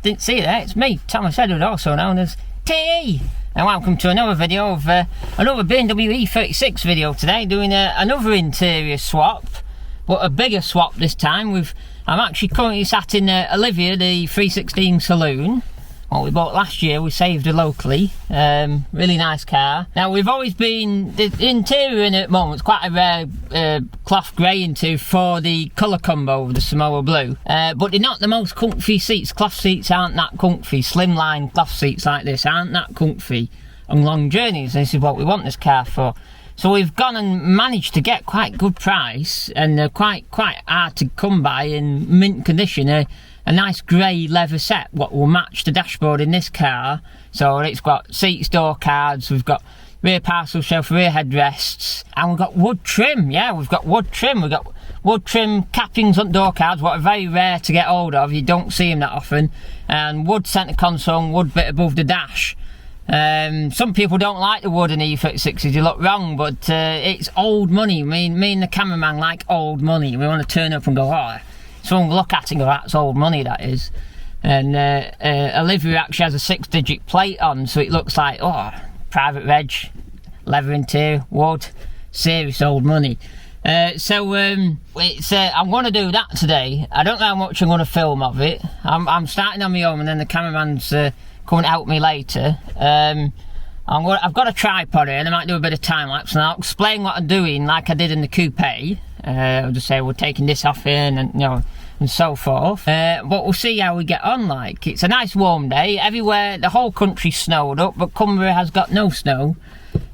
didn't see that, it's me, Thomas Edward, also known as T. And welcome to another video of another BMW E36 video today, doing another interior swap, but a bigger swap this time. I'm actually currently sat in Olivia, the 316 saloon. What we bought last year, we saved her locally. Really nice car. Now we've always been, the interior in it at the moment, it's quite a rare cloth grey into for the colour combo of the Samoa blue. But they're not the most comfy seats. Cloth seats aren't that comfy. Slimline cloth seats like this aren't that comfy on long journeys. This is what we want this car for. So we've gone and managed to get quite good price, and quite hard to come by in mint condition. A nice grey leather set what will match the dashboard in this car. So it's got seats, door cards, we've got rear parcel shelf, rear headrests, and we've got wood trim. Yeah, we've got wood trim. We've got wood trim cappings on door cards, what are very rare to get hold of. You don't see them that often. And wood centre console, wood bit above the dash. Some people don't like the wood in E36s, you look wrong, but it's old money. Me and the cameraman like old money. We want to turn up and go, oh, someone look at it and go, that's old money, that is. And Olivia actually has a 6-digit plate on, so it looks like, oh, private reg, leather interior, wood, serious old money. I'm going to do that today. I don't know how much I'm going to film of it. I'm starting on my own, and then the cameraman's coming to help me later. I've got a tripod here, and I might do a bit of time lapse, and I'll explain what I'm doing like I did in the coupe. I'll just say we're taking this off here, and you know, and so forth. But we'll see how we get on. Like, it's a nice warm day everywhere. The whole country's snowed up, but Cumbria has got no snow,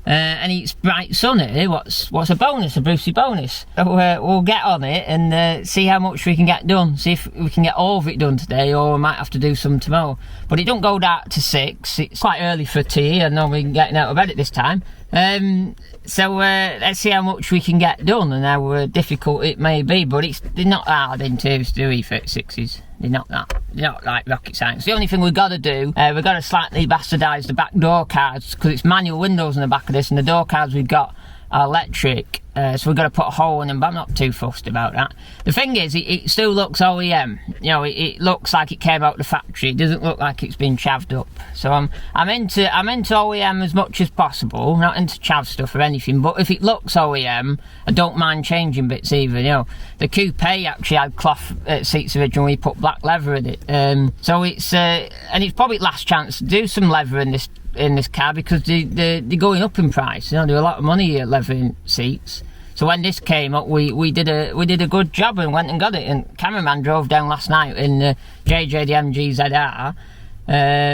and it's bright sunny. What's a bonus? A Brucey bonus. So we'll get on it and see how much we can get done. See if we can get all of it done today, or we might have to do some tomorrow. But it don't go dark to 6. It's quite early for tea. I know we're getting out of bed at this time. So let's see how much we can get done and how difficult it may be. But they're not hard interiors to do, E36s. They're not like rocket science. The only thing we've got to do, we've got to slightly bastardise the back door cards, because it's manual windows in the back of this, and the door cards we've got are electric. So we've got to put a hole in them, but I'm not too fussed about that. The thing is, it still looks OEM. You know, it looks like it came out the factory. It doesn't look like it's been chavved up. So I'm into OEM as much as possible. Not into chav stuff or anything, but if it looks OEM, I don't mind changing bits either. You know, the coupe actually had cloth seats originally. We put black leather in it. So it's and it's probably last chance to do some leather in this car, because they're going up in price. You know, they're a lot of money leather in seats. So when this came up, we did a good job and went and got it. And cameraman drove down last night in JJ the MG ZR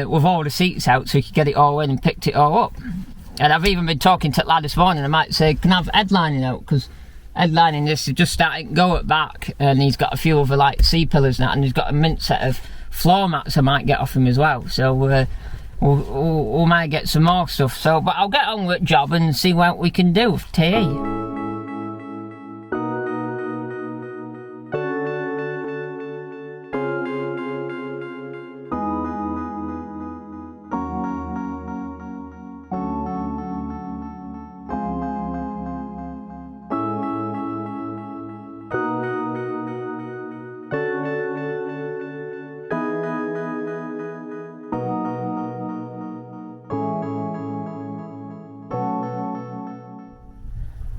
with all the seats out, so he could get it all in and picked it all up. And I've even been talking to the lad this morning. I might say, can I have headlining out, because headlining this is just starting to go at back, and he's got a few other like C-pillars now, and he's got a mint set of floor mats I might get off him as well. So we might get some more stuff. So, but I'll get on with the job and see what we can do with TE.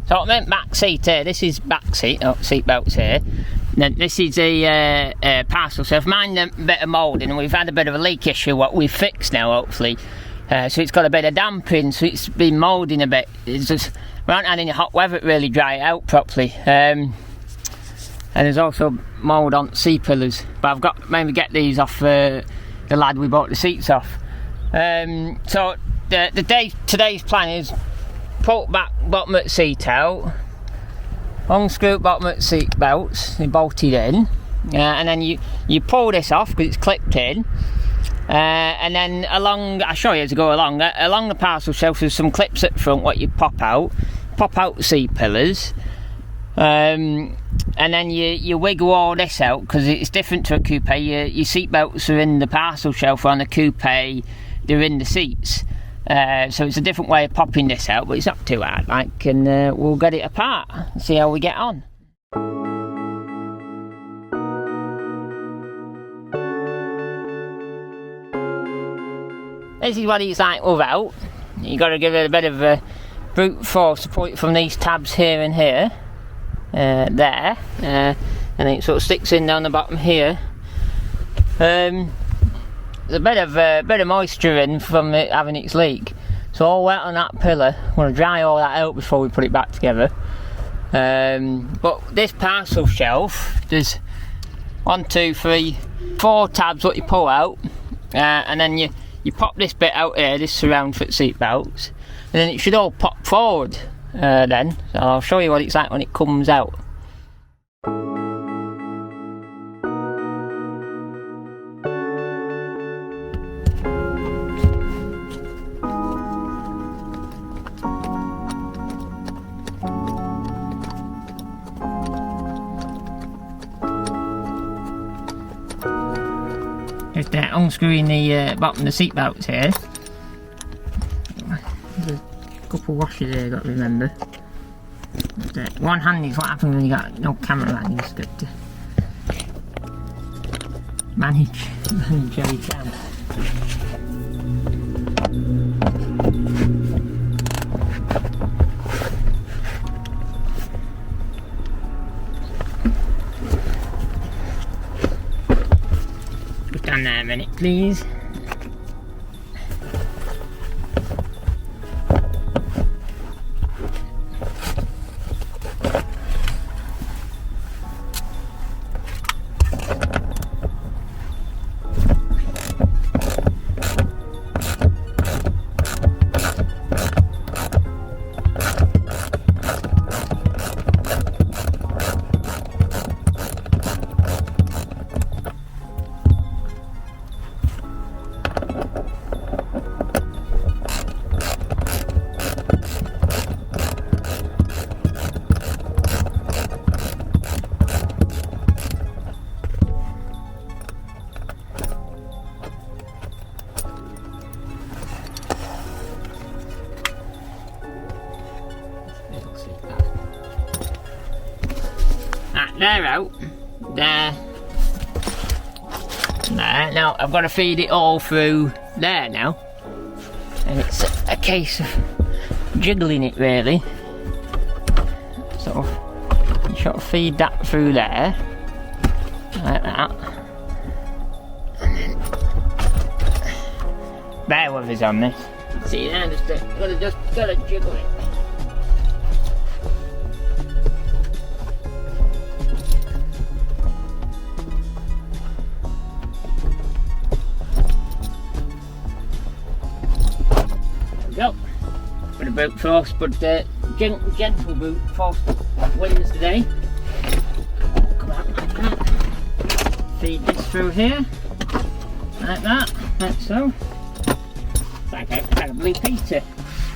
So I meant back seat here. This is back seat. Oh, seat belts here. Then this is a parcel shelf. Mine a bit of moulding, and we've had a bit of a leak issue. What we've fixed now, hopefully. So it's got a bit of damp in, so it's been moulding a bit. It's just we haven't had any hot weather to really dry it out properly. And there's also mould on C-pillars. But I've got maybe get these off the lad we bought the seats off. So today's plan is pull back bottom of the seat out, unscrew bottom of the seat belts, they bolted in, and then you pull this off because it's clipped in, and then I'll show you as I go along the parcel shelf. There's some clips at the front what you pop out the seat pillars, and then you wiggle all this out, because it's different to a coupe. Your seat belts are in the parcel shelf. On the coupe they're in the seats. So it's a different way of popping this out, but it's not too hard, like, and we'll get it apart and see how we get on. this is what it's like without. You've got to give it a bit of a brute force to put it from these tabs here and here, there, and it sort of sticks in down the bottom here. There's a bit of moisture in from it having its leak, so all wet on that pillar. I'm going to dry all that out before we put it back together. But this parcel shelf, there's 1, 2, 3, 4 tabs what you pull out, and then you pop this bit out here, this surround for the seat belts, and then it should all pop forward then. So I'll show you what it's like when it comes out. Just unscrewing the bottom of the seat belts here. There's a couple of washers here, got to remember. But, one hand is what happens when you got no cameraman. You just got to manage how you can. Stand there a minute, please. They're out. There. Now I've got to feed it all through there now. And it's a case of jiggling it really. So you sort of feed that through there. Like that. And then bear with us on this. See there, just gotta jiggle it. Go. Bit of brute force, but gentle brute force wins today. Come out like that. Feed this through here, like that, like so. It's like a blue Peter.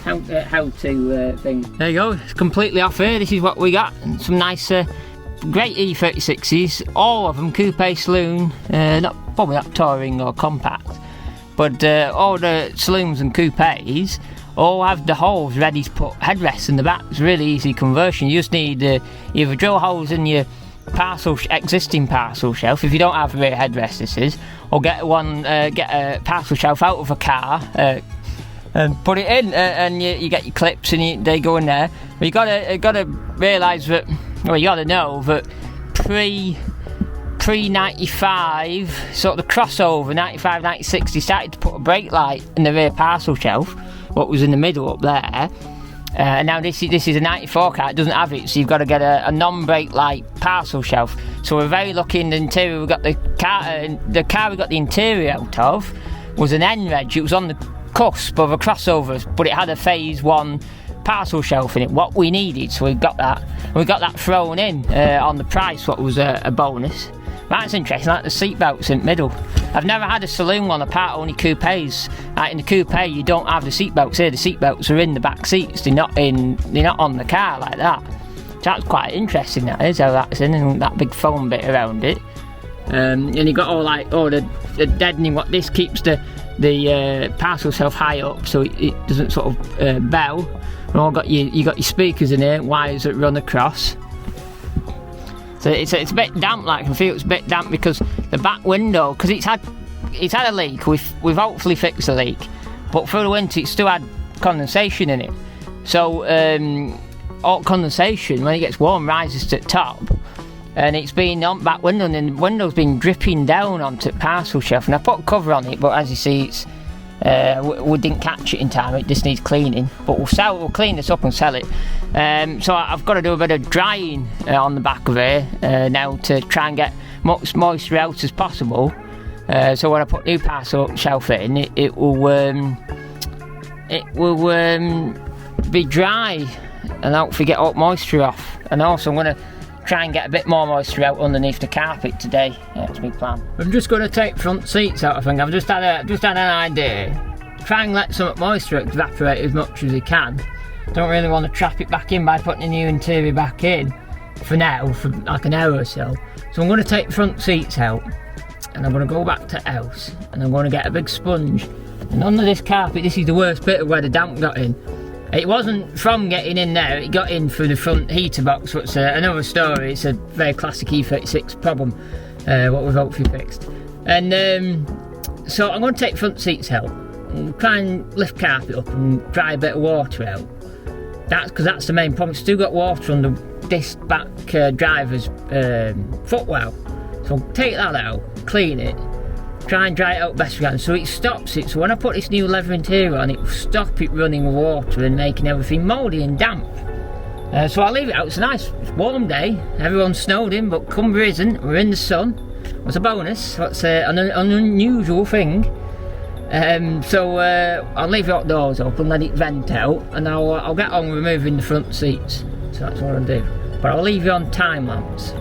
How to thing. There you go. It's completely off here. This is what we got. And some nice, great E36s. All of them coupe saloon. Probably not touring or compact. But all the saloons and coupes all have the holes ready to put headrests in the back. It's really easy conversion. You just need either drill holes in your existing parcel shelf, if you don't have a rear headrest this is, or get a parcel shelf out of a car and put it in, and you get your clips and they go in there. But you gotta realise that, well, you gotta know that pre-95, sort of the crossover, 95, 96, they started to put a brake light in the rear parcel shelf, what was in the middle up there. And now this is a 94 car, it doesn't have it, so you've got to get a non-brake light parcel shelf. So we're very lucky in the interior. We got the car we got the interior out of was an N-Reg. It was on the cusp of a crossover, but it had a phase 1 parcel shelf in it, what we needed, so we got that. We got that thrown in on the price, what was a bonus. That's interesting, like the seat belts in the middle. I've never had a saloon one apart only coupes. Like in the coupe you don't have the seat belts here, the seat belts are in the back seats, they're not on the car like that. So that's quite interesting, that is, how that's in, and that big foam bit around it. And you got all the deadening, what this keeps the parcel shelf high up so it doesn't sort of bell. And you got your speakers in here, wires that run across. So it's a bit damp, like I can feel it's a bit damp because the back window, because it's had a leak. We've hopefully fixed the leak, but through the winter it still had condensation in it. So all condensation, when it gets warm, rises to the top, and it's been on back window, and the window's been dripping down onto the parcel shelf. And I put a cover on it, but as you see, it's we didn't catch it in time. It just needs cleaning, but we'll clean this up and sell it. So I've got to do a bit of drying on the back of here now to try and get much moisture out as possible. So when I put new parcel shelf in, it will be dry and hopefully get all moisture off. And also I'm going to try and get a bit more moisture out underneath the carpet today. That's my plan. I'm just going to take front seats out. I think I've just had an idea. Try and let some moisture evaporate as much as you can. Don't really want to trap it back in by putting a new interior back in for now, for like an hour or so. So I'm going to take front seats out, and I'm going to go back to the house, and I'm going to get a big sponge. And under this carpet, this is the worst bit of where the damp got in. It wasn't from getting in there, it got in through the front heater box, which is another story. It's a very classic E36 problem, what we've hopefully fixed. And so I'm going to take front seats out, and try and lift carpet up and dry a bit of water out. Because that's the main problem. It's still got water under this back driver's footwell. So I'll take that out, clean it, try and dry it out best we can, so it stops it. So when I put this new leather interior on, it will stop it running with water and making everything mouldy and damp. So I'll leave it out. It's a nice warm day. Everyone's snowed in, but Cumbria isn't. We're in the sun. It's a bonus. That's an unusual thing. So I'll leave the doors open, let it vent out, and I'll get on removing the front seats. So that's what I'll do. But I'll leave you on time lapse.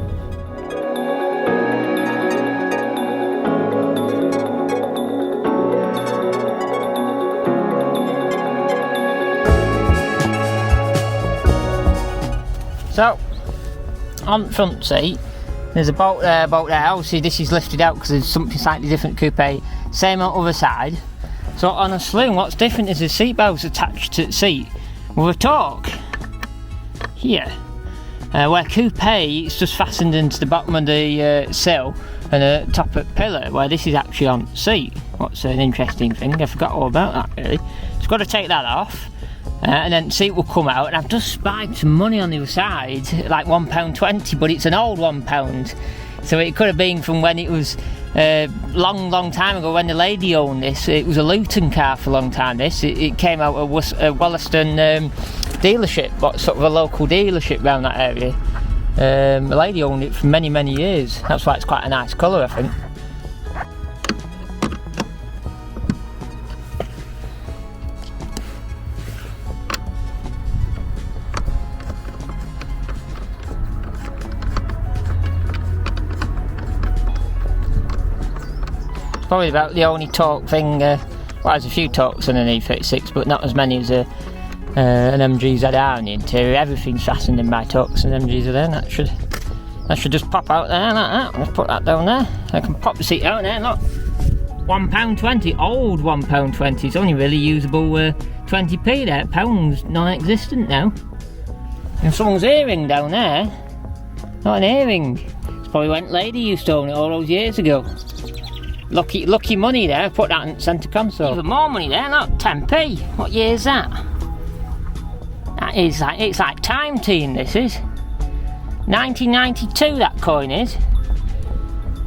So, on the front seat, there's a bolt there, obviously this is lifted out because there's something slightly different coupe, same on the other side. So on a saloon, what's different is the seat belt's attached to the seat with a torque here, where coupe it's just fastened into the bottom of the sill and the top of the pillar, where this is actually on the seat. What's an interesting thing, I forgot all about that really. So got to take that off. And then the seat will come out, and I've just spied some money on the other side, like £1.20, but it's an old £1, so it could have been from when it was long time ago when the lady owned this. It was a Luton car for a long time. It came out of Wollaston dealership, but sort of a local dealership around that area. The lady owned it for many years. That's why it's quite a nice colour, I think. Probably about the only torque thing, well there's a few torques on an E36, but not as many as an MG ZR in the interior. Everything's fastened in by torques and MG ZR, and that should just pop out there like that. Let's put that down there. I can pop the seat out there, look. £1.20, old £1.20, it's only really usable 20p there, pounds non-existent now. And someone's earring down there, not an earring. It's probably when lady used to own it all those years ago. Lucky money there, put that in centre console. Even more money there, look, 10p. What year is that? That is like, it's like time teen, this is. 1992 that coin is. So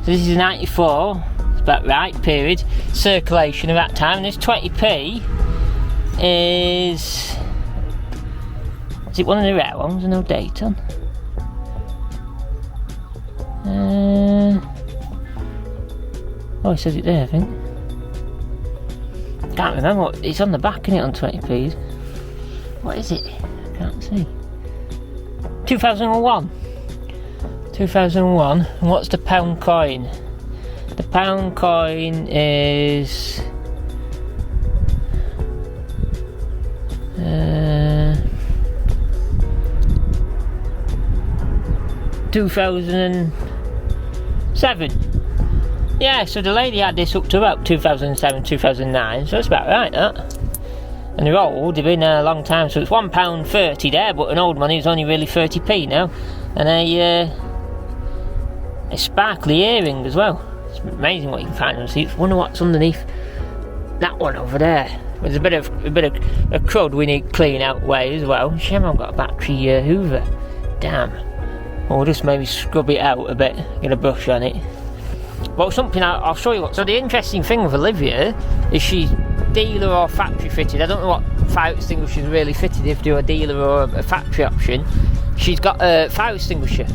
this is 94, it's about right period. Circulation of that time, and this 20p is it one of the rare ones with no date on? Oh, it says it there, I think. Can't remember what it's on the back, isn't it, on 20p's? What is it? I can't see. 2001. 2001. And what's the pound coin? The pound coin is 2007. Yeah, so the lady had this up to about 2007, 2009, so it's about right, that. And they're old, they've been there a long time, so it's £1.30 there, but an old money is only really 30p now. And a sparkly earring as well. It's amazing what you can find on the seats. Wonder what's underneath that one over there. There's a bit of crud we need clean out way as well. Shame I've got a battery hoover. Damn. We'll just maybe scrub it out a bit, get a brush on it. But something I'll show you what. So the interesting thing with Olivia is she's dealer or factory fitted. I don't know what fire extinguisher is really fitted, if you do a dealer or a factory option. She's got a fire extinguisher.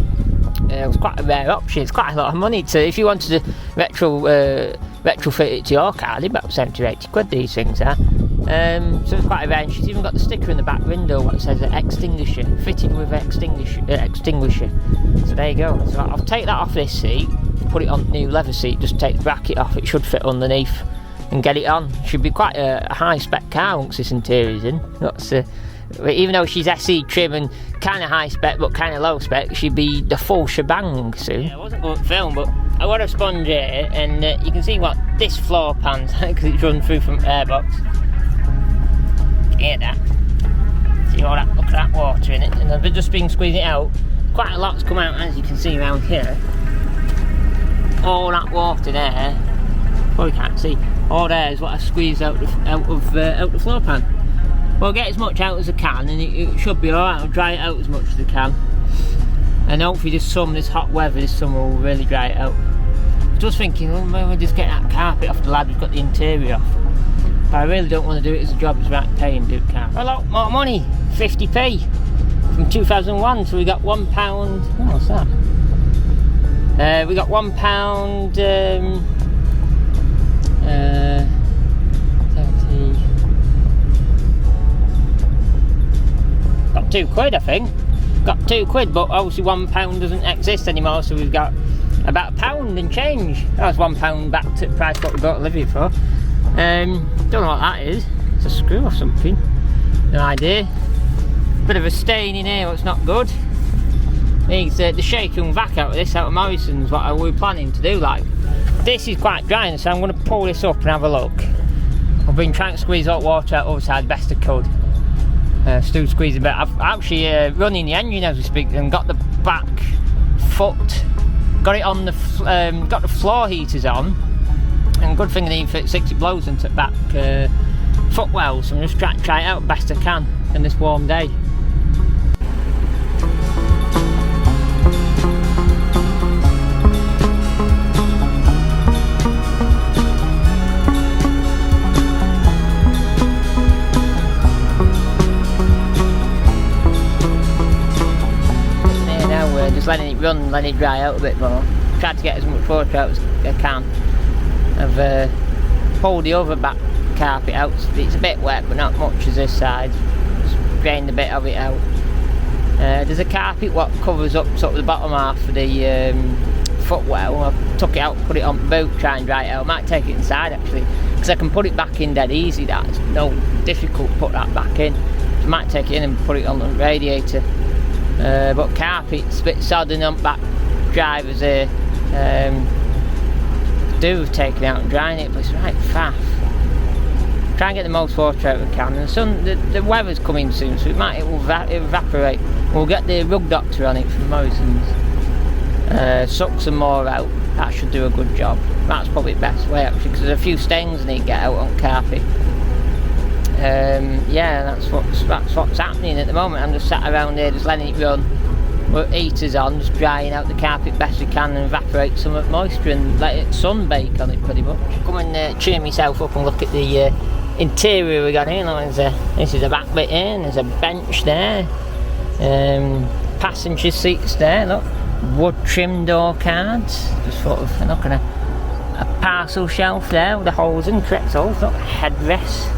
It's quite a rare option. It's quite a lot of money to, if you wanted to retrofit it to your car, they're about 70 or 80 quid, these things are. So it's quite a rare, and she's even got the sticker in the back window what says extinguisher, fitted with extinguisher. So there you go. So I'll take that off this seat, put it on the new leather seat, just take the bracket off, it should fit underneath, and get it on. Should be quite a high spec car once this interior's in. That's even though she's SE trim and kind of high spec but kind of low spec, she'd be the full shebang soon. Yeah, I wasn't going to film, but I got a sponge here, and you can see what this floor pan's like because it's run through from airbox. Hear that? See all that? Look at that water in it, and I've just been squeezing it out. Quite a lot's come out, as you can see around here. All that water there, probably can't see. All there is what I squeezed out of the floor pan. Well, get as much out as I can, and it should be alright. I'll dry it out as much as I can, and hopefully this hot weather this summer will really dry it out. I was just thinking, well, maybe we'll just get that carpet off the lad who's got the interior off. But I really don't want to do it as a job. It's about paying to do it carpet. A lot more money, 50p from 2001. So we got £1. Oh, what's that? We got £1. 70. Got £2, I think. Got £2, but obviously £1 doesn't exist anymore. So we've got about £1 and change. That was £1 back to the price what we bought Olivia for. Don't know what that is. It's a screw or something. No idea. Bit of a stain in here, what's not good. Needs the shake and vac out of this, out of Morrison's, what we were planning to do. Like, this is quite dry, so I'm going to pull this up and have a look. I've been trying to squeeze hot water out the other side best I could. Still squeezing, but I've actually running the engine as we speak and got the back foot, got it on the got the floor heaters on. And good thing the E36 it blows into the back footwell, so I'm just trying to try it out best I can in this warm day. Now we're just letting it run, letting it dry out a bit more. Tried to get as much water out as I can. I've pulled the other back carpet out. It's a bit wet, but not much as this side. Just drained a bit of it out. There's a carpet what covers up sort of the bottom half of the footwell. I took it out, put it on the boot, try and dry it out. I might take it inside actually, because I can put it back in dead easy. That's no difficult to put that back in. So I might take it in and put it on the radiator. But carpet's a bit sodden on back drivers here. Do taking out and drying it, but it's right faff. Try and get the most water out we can. And the weather's coming soon, so it will evaporate. We'll get the rug doctor on it from Morrison's. Suck some more out. That should do a good job. That's probably the best way actually, because there's a few stains I need to get out on carpet. Yeah, that's what's happening at the moment. I'm just sat around here, just letting it run. With heaters on, just drying out the carpet best we can and evaporate some of the moisture and let it sunbake on it pretty much. Come and cheer myself up and look at the interior we got here. This is a back bit here, and there's a bench there. Passenger seats there, look. Wood trim door cards. Just sort of, look at a parcel shelf there with the holes in, correct holes, look, headrest.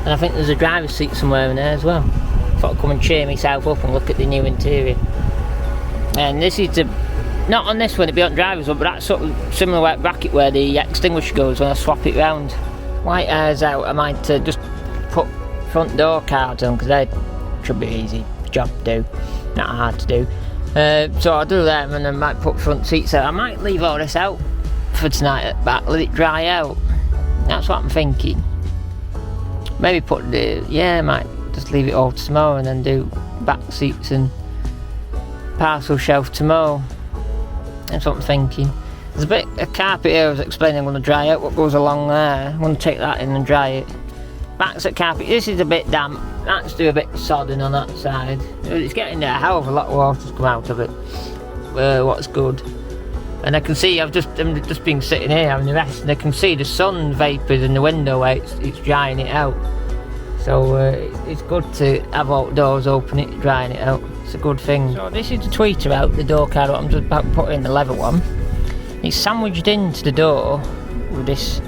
And I think there's a driver's seat somewhere in there as well. Thought I'd come and cheer myself up and look at the new interior. And this is not on this one, it'd be on driver's one, but that's sort of similar white bracket where the extinguisher goes when I swap it round. White air's out, I might just put front door cards on, because they should be easy job to do, not hard to do. So I'll do them, and then I might put front seats out. I might leave all this out for tonight at the back, let it dry out. That's what I'm thinking. Maybe I might just leave it all to tomorrow and then do back seats and parcel shelf tomorrow. That's what I'm thinking. There's a bit of carpet here I was explaining I'm going to dry out what goes along there. I'm going to take that in and dry it. Backs at carpet. This is a bit damp. That's do a bit sodding on that side. It's getting there. A hell of a lot of water's come out of it. What's good. And I can see I'm just been sitting here having a rest, and I can see the sun vapours in the window where it's drying it out. So it's good to have all the doors open, it drying it out. It's a good thing. So this is the tweeter out, the door card. I'm just about to put in the leather one. It's sandwiched into the door with this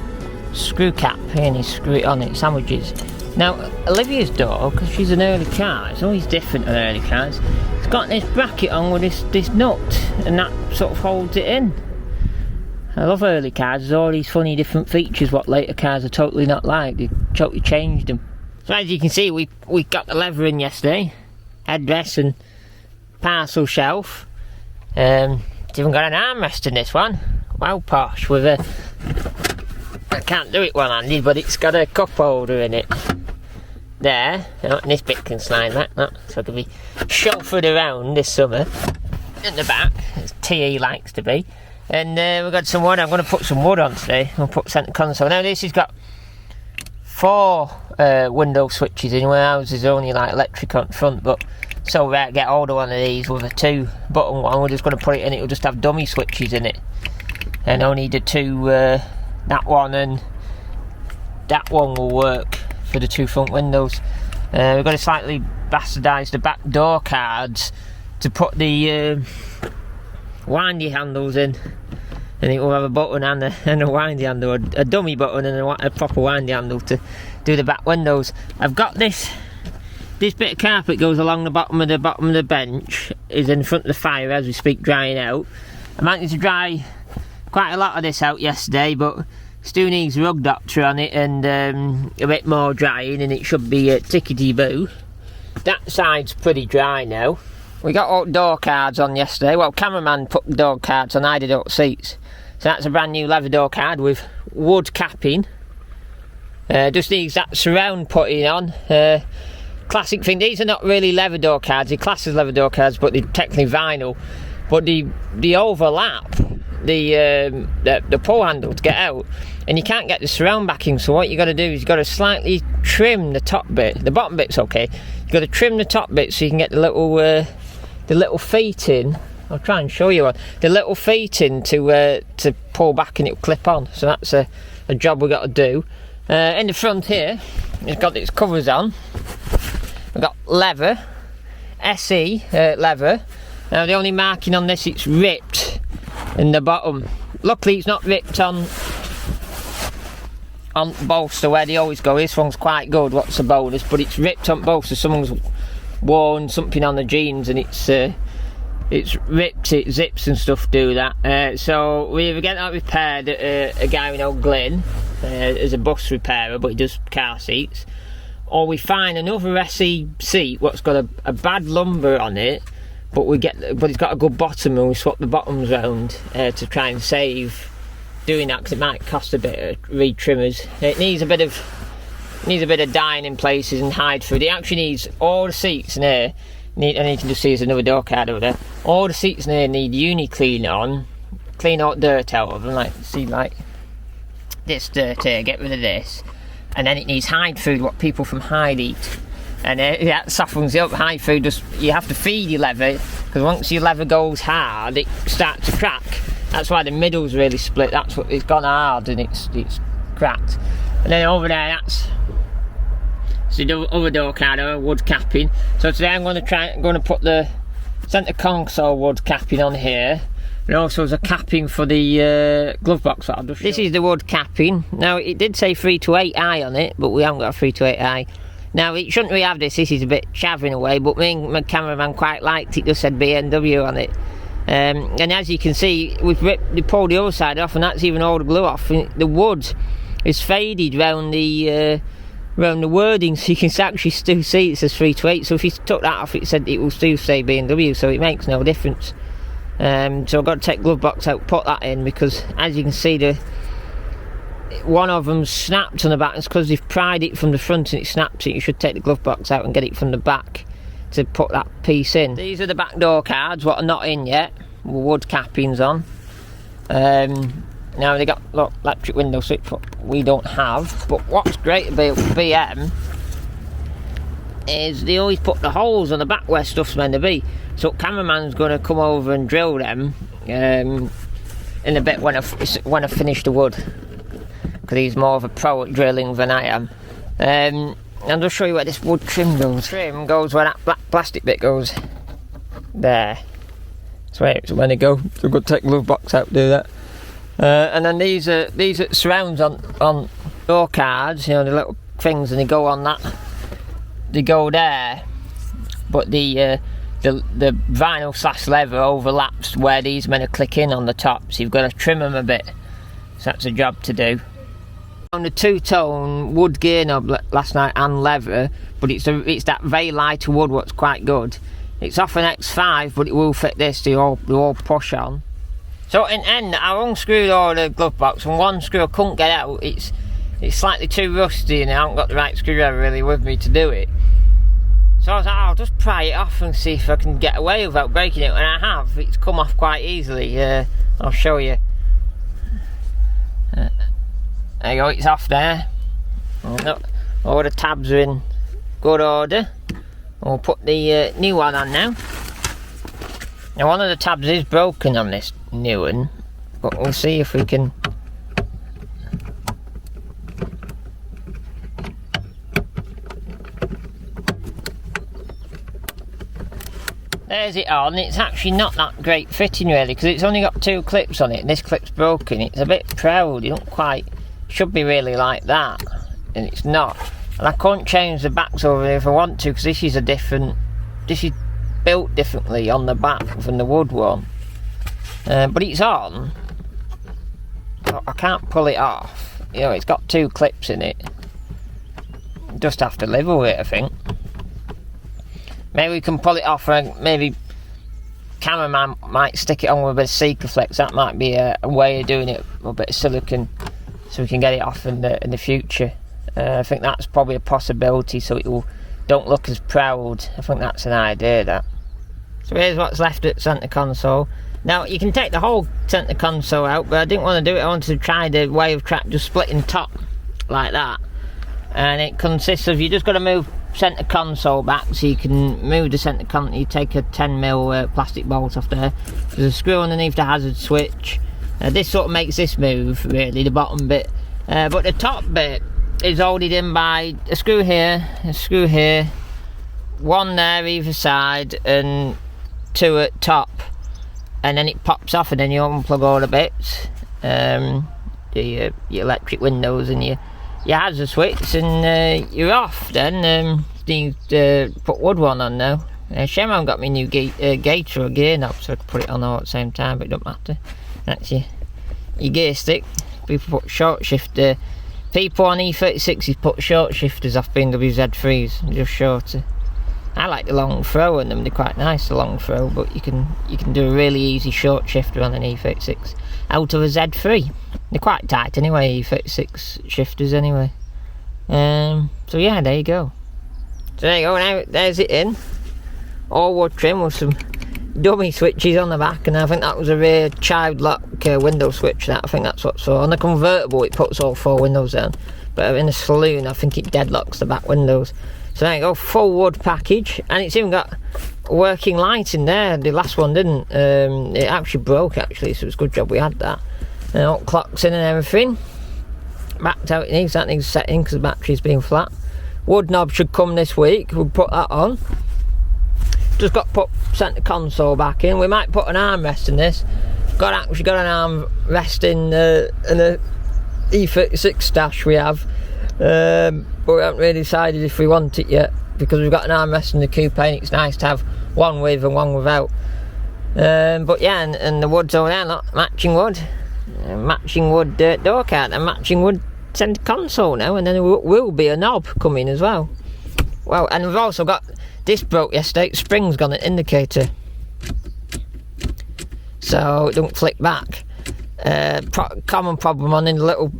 screw cap here, and you screw it on, it sandwiches. Now Olivia's door, because she's an early car, it's always different on early cars. It's got this bracket on with this nut, and that sort of holds it in. I love early cars. There's all these funny different features what later cars are totally not like. They totally changed them. So as you can see, we got the leather in yesterday. Headrest and parcel shelf. It's even got an armrest in this one. Wow, posh with a... I can't do it one-handed, but it's got a cup holder in it. There, and this bit can slide back, so it can be chauffeured around this summer. In the back, as TE likes to be. And we've got some wood. I'm going to put some wood on today. I'll put centre console. Now this has got 4 window switches in, where ours is only like electric on front, but so we'll get hold of one of these with a 2 button one. We're just going to put it in, it'll just have dummy switches in it. And only the 2, that one and that one will work for the 2 front windows. We've got to slightly bastardise the back door cards to put the windy handles in, and it will have a button and a windy handle, a dummy button and a proper windy handle to do the back windows. I've got this bit of carpet goes along the bottom of the bench, is in front of the fire as we speak, drying out. I managed to dry quite a lot of this out yesterday, but still needs a rug doctor on it and a bit more drying, and it should be tickety-boo. That side's pretty dry now. We got all door cards on yesterday. Well, cameraman put door cards on, I did all seats. So that's a brand new leather door card with wood capping. Just needs that surround putting on. Classic thing, these are not really leather door cards, they're classed as leather door cards, but they're technically vinyl. But the overlap the pull handle to get out, and you can't get the surround backing, so what you got to do is you got to slightly trim the top bit. The bottom bit's okay, you got to trim the top bit so you can get the little feet in. I'll try and show you one. The little feet in to pull back and it'll clip on, so that's a job we've got to do. In the front here, it's got its covers on. We've got leather, SE leather. Now the only marking on this, it's ripped in the bottom. Luckily it's not ripped on bolster where they always go. This one's quite good, what's the bonus, but it's ripped on bolster. Someone's worn something on the jeans and it's ripped, it zips and stuff do that. So we either get that repaired at a guy in Old Glynn as a bus repairer, but he does car seats, or we find another SE seat what's got a bad lumbar on it, but it's got a good bottom, and we swap the bottoms round to try and save doing that, because it might cost a bit of re-trimmers. It needs a bit of dyeing in places and hide food. It actually needs all the seats in here. And you can just see there's another door card over there. All the seats in here need uni clean on, clean all dirt out of them, like this dirt here, get rid of this. And then it needs hide food, what people from Hyde eat. And that softens it up. Hide food, you have to feed your leather, because once your leather goes hard, it starts to crack. That's why the middle's really split. That's what it's gone hard and it's cracked. And then over there, that's the other door card, wood capping. So today I'm going to put the centre console wood capping on here. And also there's a capping for the glove box that I'll just show. This is the wood capping. Now it did say 328i on it, but we haven't got a 328i. Now it shouldn't really have this is a bit chav in a way, but me and my cameraman quite liked it, just said BMW on it. And as you can see, we pulled the other side off, and that's even all the glue off. And the wood is faded round the wording, so you can actually still see it says 328. So if you took that off, it said it will still say BMW, so it makes no difference. So I've got to take glove box out, put that in, because as you can see, one of them snapped on the back. It's because they've pried it from the front and it snapped it. You should take the glove box out and get it from the back to put that piece in. These are the back door cards, what are not in yet, with wood cappings on. Now they got, look, electric window switch, what we don't have. But what's great about BM is they always put the holes on the back where stuff's meant to be. So cameraman's going to come over and drill them in a bit when I finish the wood, because he's more of a pro at drilling than I am. I'll just show you where this wood trim goes. Trim goes where that black plastic bit goes. There. That's where it's when they go. So I'm going to take the glove box out to do that. And then these are surrounds on door cards, you know, the little things, and they go on that. They go there, but the vinyl / leather overlaps where these meant to click in on the top, so you've got to trim them a bit. So that's a job to do. On the two-tone wood gear knob last night and leather, but it's that very lighter wood what's quite good. It's off an X5, but it will fit this. They all push on. So in end, I unscrewed all the glove box, and one screw I couldn't get out. It's slightly too rusty, and I haven't got the right screwdriver really with me to do it. So I was like, I'll just pry it off and see if I can get away without breaking it, and I have. It's come off quite easily. I'll show you. There you go, it's off there. All the tabs are in good order. We'll put the new one on now. Now one of the tabs is broken on this new one, but we'll see if we can. There's it on. It's actually not that great fitting really, because it's only got 2 clips on it, and this clip's broken. It's a bit proud. You don't quite, should be really like that, and it's not. And I can't change the backs over here if I want to, because this is built differently on the back than the wood one. But it's on. I can't pull it off. You know, it's got 2 clips in it. Just have to live with it, I think. Maybe we can pull it off, and maybe cameraman might stick it on with a bit of Sikaflex. That might be a way of doing it, with a bit of silicone, so we can get it off in the future. I think that's probably a possibility, so it don't look as proud. I think that's an idea, that. So here's what's left at centre console. Now you can take the whole centre console out, but I didn't want to do it. I wanted to try the way of just splitting top like that, and it consists of, you just got to move centre console back, so you can move the centre console. You take a 10mm plastic bolt off there. There's a screw underneath the hazard switch. This sort of makes this move, really, the bottom bit. But the top bit is held in by a screw here, one there either side, and 2 at top, and then it pops off, and then you unplug all the bits, your electric windows and your hazard switch, and you're off. Then you put wood one on now. Shame I haven't got my new gator or gear knob, so I can put it on all at the same time, but it don't matter. That's your gear stick. People put short shifter. People on E36s put short shifters off BMW Z3s, just shorter. I like the long throw in them. They're quite nice, the long throw, but you can do a really easy short shifter on an E36 out of a Z3. They're quite tight anyway, E36 shifters anyway. So yeah, there you go. So there you go. Now there's it in. All wood trim with some dummy switches on the back, and I think that was a rear child lock window switch. That, I think that's what's for. On the convertible it puts all 4 windows down, but in the saloon I think it deadlocks the back windows. So there you go, full wood package, and it's even got a working light in there. The last one didn't. It actually broke actually, so it's a good job we had that. All clocks in and everything. Backed out it needs, that needs setting because the battery's been flat. Wood knob should come this week, we'll put that on. Just got to put centre console back in. We might put an armrest in this. Actually got an armrest in the E36 stash we have. But we haven't really decided if we want it yet, because we've got an armrest in the coupe, and it's nice to have one with and one without. But yeah, and the wood's over there, look, matching wood door card, and matching wood centre console now, and then there will be a knob coming as well. Well, and we've also got, this broke yesterday, spring's got an indicator, so it don't flick back. Common problem on the little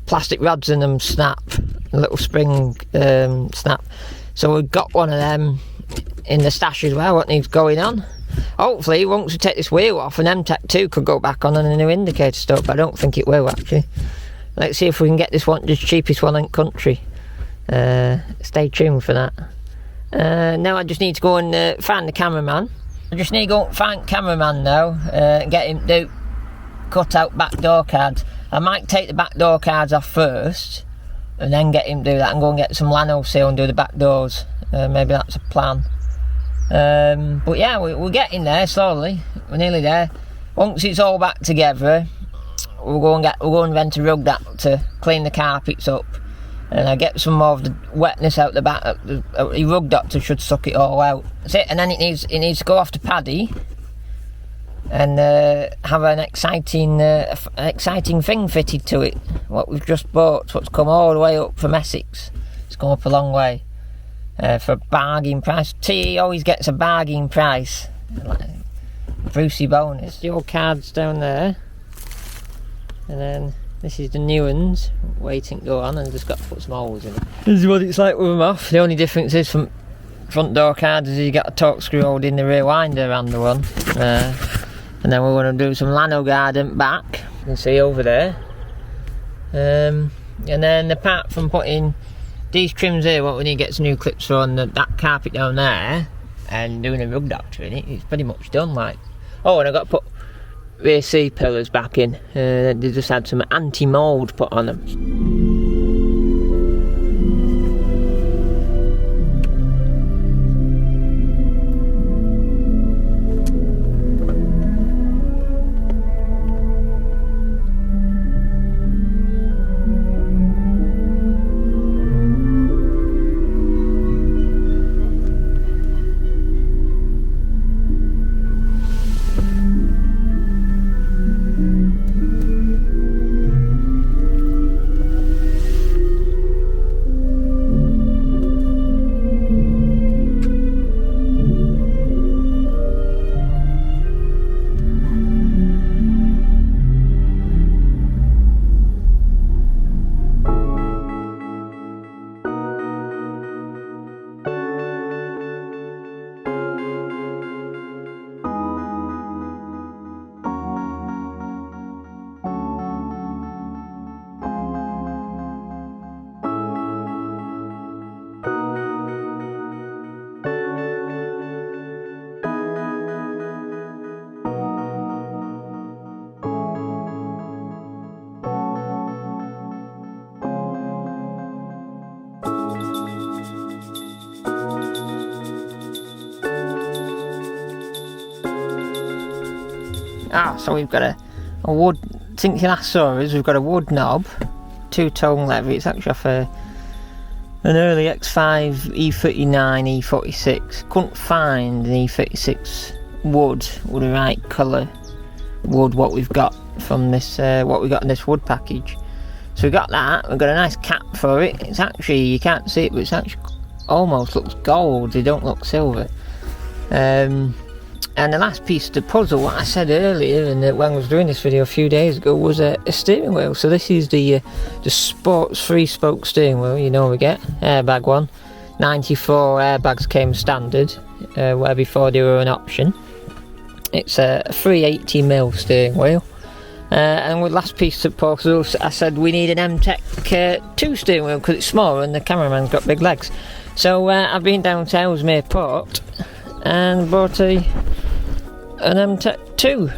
plastic rods in them snap, the little spring snap. So we've got one of them in the stash as well, what needs going on. hopefully once we take this wheel off, an MTEC2 could go back on and a new indicator stuff, but I don't think it will actually. Let's see if we can get this one, the cheapest one in the country. Stay tuned for that. Now I just need to go and find the cameraman. I just need to go and find the cameraman now, and get him to cut out back door cards. I might take the back door cards off first, and then get him to do that, and go and get some lano seal and do the back doors. Maybe that's a plan. But yeah, we're getting there slowly. We're nearly there. Once it's all back together, we'll go and rent a rug that to clean the carpets up, and I get some more of the wetness out the back. The rug doctor should suck it all out. That's it. And then it needs to go off to Paddy and have an exciting thing fitted to it. What we've just bought, what's come all the way up from Essex. It's come up a long way for a bargain price. T always gets a bargain price. Like Brucey bonus. The old cards down there, and then this is the new ones waiting to go on, and I've just got to put some holes in it. This is what it's like with them off. The only difference is from front door cards is you got a torque screw holding the rear winder and the one. And then we're going to do some lano guard and back. You can see over there. And then apart from putting these trims here, what we need to get some new clips on that carpet down there, and doing a rug doctor in it, it's pretty much done. Like, oh, and I've got to put rear C pillars back in. They just had some anti-mould put on them. So we've got a wood, since you last saw us, we've got a wood knob, two-tone lever. It's actually off an early X5 E39, E46. Couldn't find an E36 wood with the right colour wood what we've got from this, what we got in this wood package. So we got that, we've got a nice cap for it. It's actually, you can't see it, but it's actually almost looks gold, they don't look silver. And the last piece of the puzzle, what I said earlier, and when I was doing this video a few days ago, was a steering wheel. So this is the sports 3-spoke steering wheel, you know we get, airbag one. 94 airbags came standard, where before they were an option. It's a 380mm steering wheel. And with last piece of the puzzle, I said we need an MTEC 2 steering wheel because it's smaller and the cameraman's got big legs. So I've been down to Ellesmere Port and bought an MTEC 2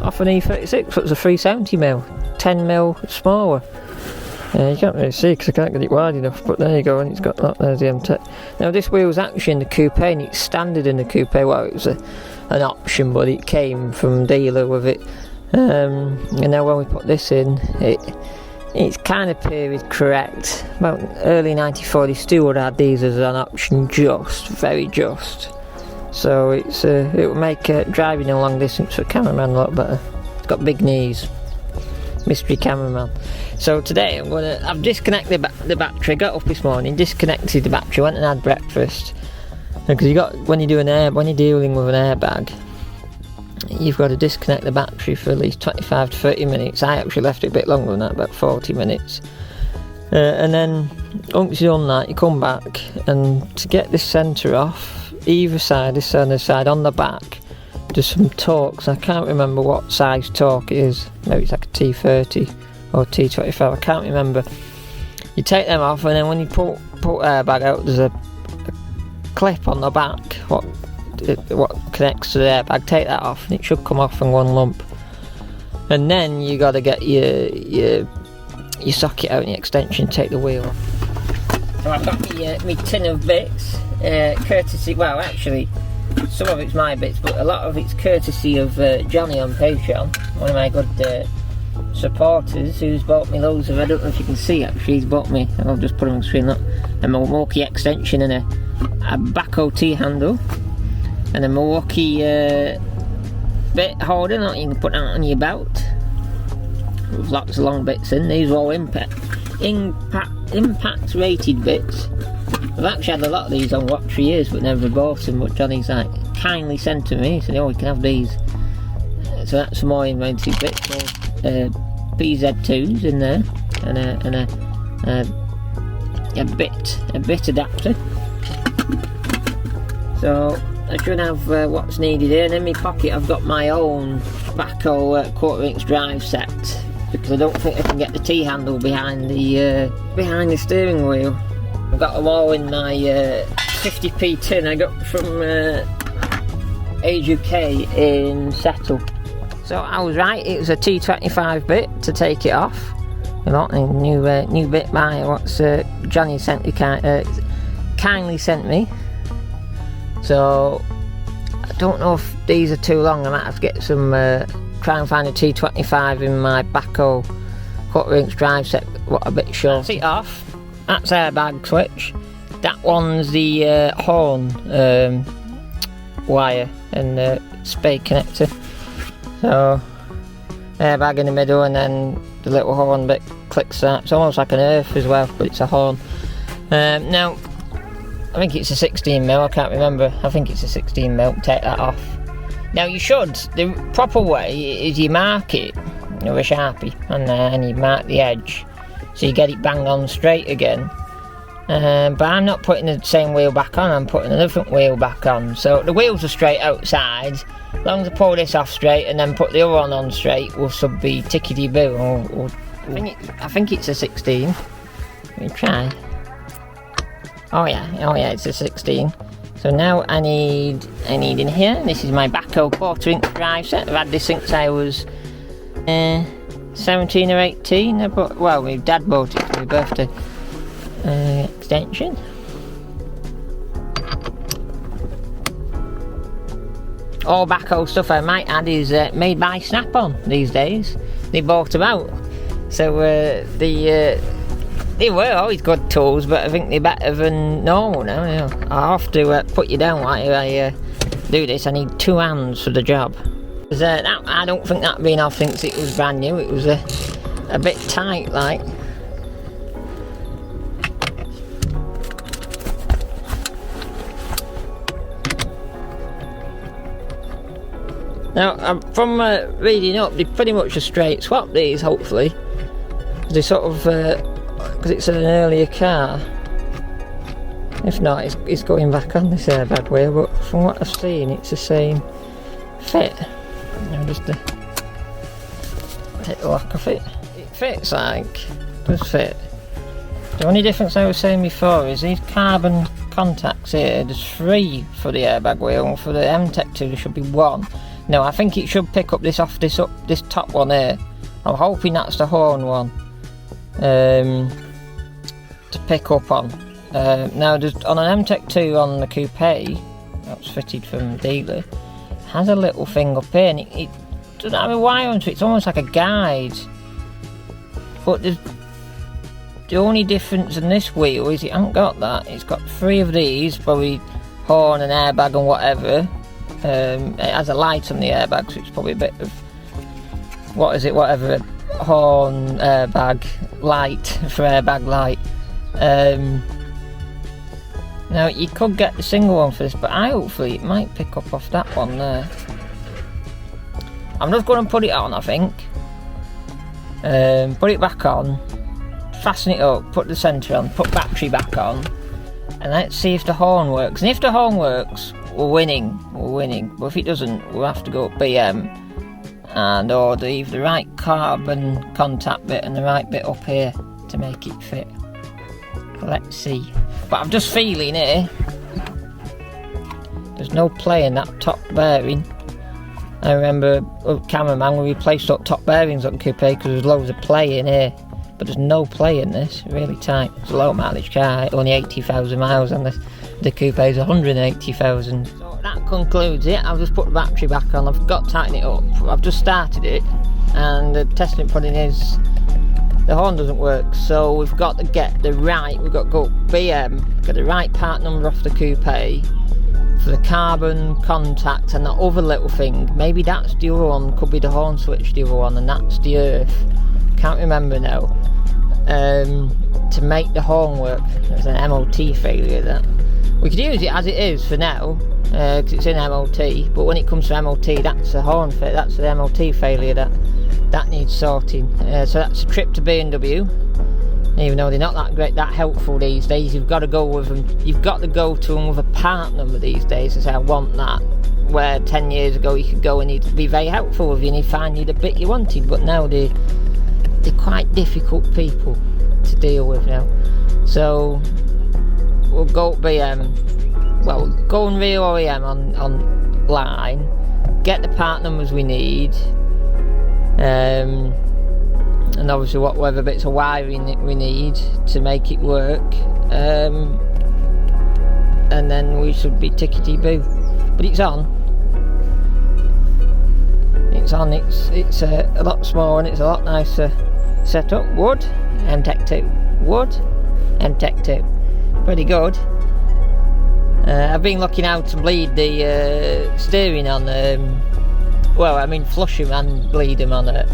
off an E36, so it's a 370mm, 10mm smaller. You can't really see because I can't get it wide enough, but there you go, and it's got that, there's the MTEC. Now this wheel's actually in the coupe, and it's standard in the coupe. Well, it was an option, but it came from dealer with it. And now when we put this in, it's kind of period correct. About early 94, they still would have these as an option, very just. So it will make driving a long distance for a cameraman a lot better. It's got big knees. Mystery cameraman. So today I've disconnected the battery. Got up this morning, disconnected the battery, went and had breakfast. Because when you're dealing with an airbag, you've got to disconnect the battery for at least 25 to 30 minutes. I actually left it a bit longer than that, about 40 minutes. And then once you've done that, you come back, and to get this centre off, either side, this side on the back, just some torques. I can't remember what size torque it is. Maybe it's like a T30 or T25, I can't remember. You take them off, and then when you pull the airbag out, there's a clip on the back what connects to the airbag. Take that off and it should come off in one lump. And then you got to get your socket out and your extension, take the wheel off. So I've got my tin of bits, courtesy, well actually some of it's my bits, but a lot of it's courtesy of Johnny on Patreon, one of my good supporters, who's bought me loads of, I don't know if you can see actually, he's bought me, I'll just put them on the screen, look, a Milwaukee extension and a backhoe T-handle, and a Milwaukee bit holder, like you can put that on your belt, with lots of long bits in. These are all impact rated bits. I've actually had a lot of these on watch for years but never bought them, but Johnny's like kindly sent to me, he said, oh, you can have these. So that's some more invented bits. PZ2s in there, and a bit adapter. So I should have what's needed here. And in my pocket I've got my own backhoe 1/4" drive set, because I don't think I can get the T-handle behind the steering wheel. I've got them all in my 50p tin I got from Age UK in Settle. So I was right, it was a T25 bit to take it off. You know, a new bit by what's Johnny sent me, kindly sent me. So I don't know if these are too long. I might have to get some, try and find a T25 in my backhoe 1/4" drive set, what a bit short. That's it off. That's airbag switch. That one's the horn wire and spade connector. So airbag in the middle, and then the little horn bit clicks that. It's almost like an earth as well, but it's a horn. Now I think it's a 16mm, I can't remember. I think it's a 16mm. Take that off. Now you should, the proper way is you mark it with a Sharpie on there, and you mark the edge so you get it bang on straight again. But I'm not putting the same wheel back on, I'm putting a different wheel back on. So the wheels are straight outside. As long as I pull this off straight and then put the other one on straight, we'll sub be tickety-boo. I think it's a 16. Let me try. Oh yeah, it's a 16. So now I need in here, this is my backhoe 1/4" drive set. I've had this since I was 17 or 18. Well, my dad bought it for my birthday. Extension. All backhoe stuff I might add is made by Snap-on these days. They bought them out. So they were always good tools, but I think they're better than normal now. You know. I have to put you down while I do this. I need 2 hands for the job. I don't think that being off thinks it was brand new. It was a bit tight, like. Now, from reading up, they pretty much a straight swap these, hopefully. They sort of, because it's an earlier car. If not, it's going back on this airbag wheel, but from what I've seen, it's the same fit. I'll just take the lock off it. It fits, like, does fit. The only difference I was saying before is these carbon contacts here, there's 3 for the airbag wheel, and for the M-Tech 2 there should be 1. No, I think it should pick up this top one here. I'm hoping that's the horn one to pick up on. Now, on an M-Tech 2 on the coupe that's fitted from the dealer, it has a little thing up here, and it doesn't have a wire onto it. It's almost like a guide. But the only difference in this wheel is it hasn't got that. It's got 3 of these, probably horn and airbag and whatever. It has a light on the airbag, so it's probably a bit of whatever, horn, airbag, light for airbag light. Now you could get the single one for this, but hopefully it might pick up off that one there. I'm just going to put it on, I think. Put it back on, fasten it up, put the centre on, put battery back on, and let's see if the horn works. And if the horn works, we're winning. But if it doesn't, we'll have to go BM and order either the right carbon contact bit and the right bit up here to make it fit. Let's see. But I'm just feeling here, there's no play in that top bearing. I remember cameraman, we replaced up top bearings on the coupe because there's loads of play in here. But there's no play in this, really tight. It's a low mileage car, only 80,000 miles, and the coupe is 180,000. So that concludes it. I'll just put the battery back on. I've got to tighten it up. I've just started it, and the testing pudding is the horn doesn't work. So we've got to get the right, we've got to go BM, get the right part number off the coupe for the carbon contact and that other little thing. Maybe that's the other one, could be the horn switch, the other one, and that's the earth. Can't remember now. To make the horn work. It's an MOT failure that. We could use it as it is for now, because it's in MOT, but when it comes to MOT, that's a horn fit, that's the MOT failure that needs sorting. So that's a trip to BMW. Even though they're not that helpful these days, you've got to go with them. You've got to go to them with a part number these days and say, I want that. Where 10 years ago you could go and he'd be very helpful with you and he'd find you the bit you wanted, but now they're quite difficult people to deal with now. So we'll go BM, well, go and real OEM on line, get the part numbers we need, and obviously whatever bits of wiring that we need to make it work, and then we should be tickety boo. But it's on. It's on. It's a lot smaller and it's a lot nicer setup. Wood, MTech 2. Wood, MTech 2. Pretty good. I've been looking how to bleed the steering on, well, I mean flush them and bleed them on an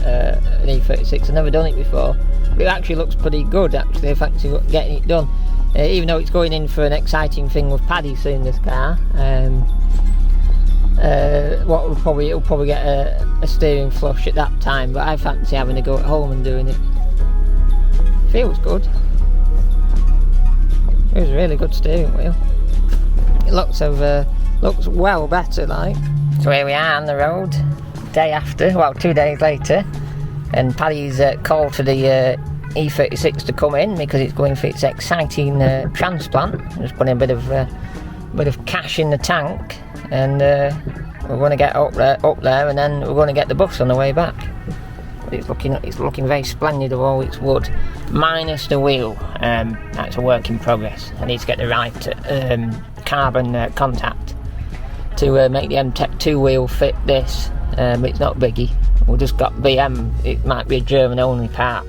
E36. I've never done it before. But it actually looks pretty good, actually, if actually getting it done. Even though it's going in for an exciting thing with Paddy soon, this car. It'll probably get a steering flush at that time, but I fancy having to go at home and doing it. Feels good. It was a really good steering wheel. It looks well better, like. So here we are on the road, day after, well 2 days later, and Paddy's called to the E36 to come in because it's going for its exciting transplant. Just putting a bit of cash in the tank, and we're going to get up there, and then we're going to get the bus on the way back. It's looking very splendid of all its wood, minus the wheel. That's a work in progress. I need to get the right carbon contact to make the MTech 2 wheel fit this, but it's not biggie. We've just got BM. It might be a German only part.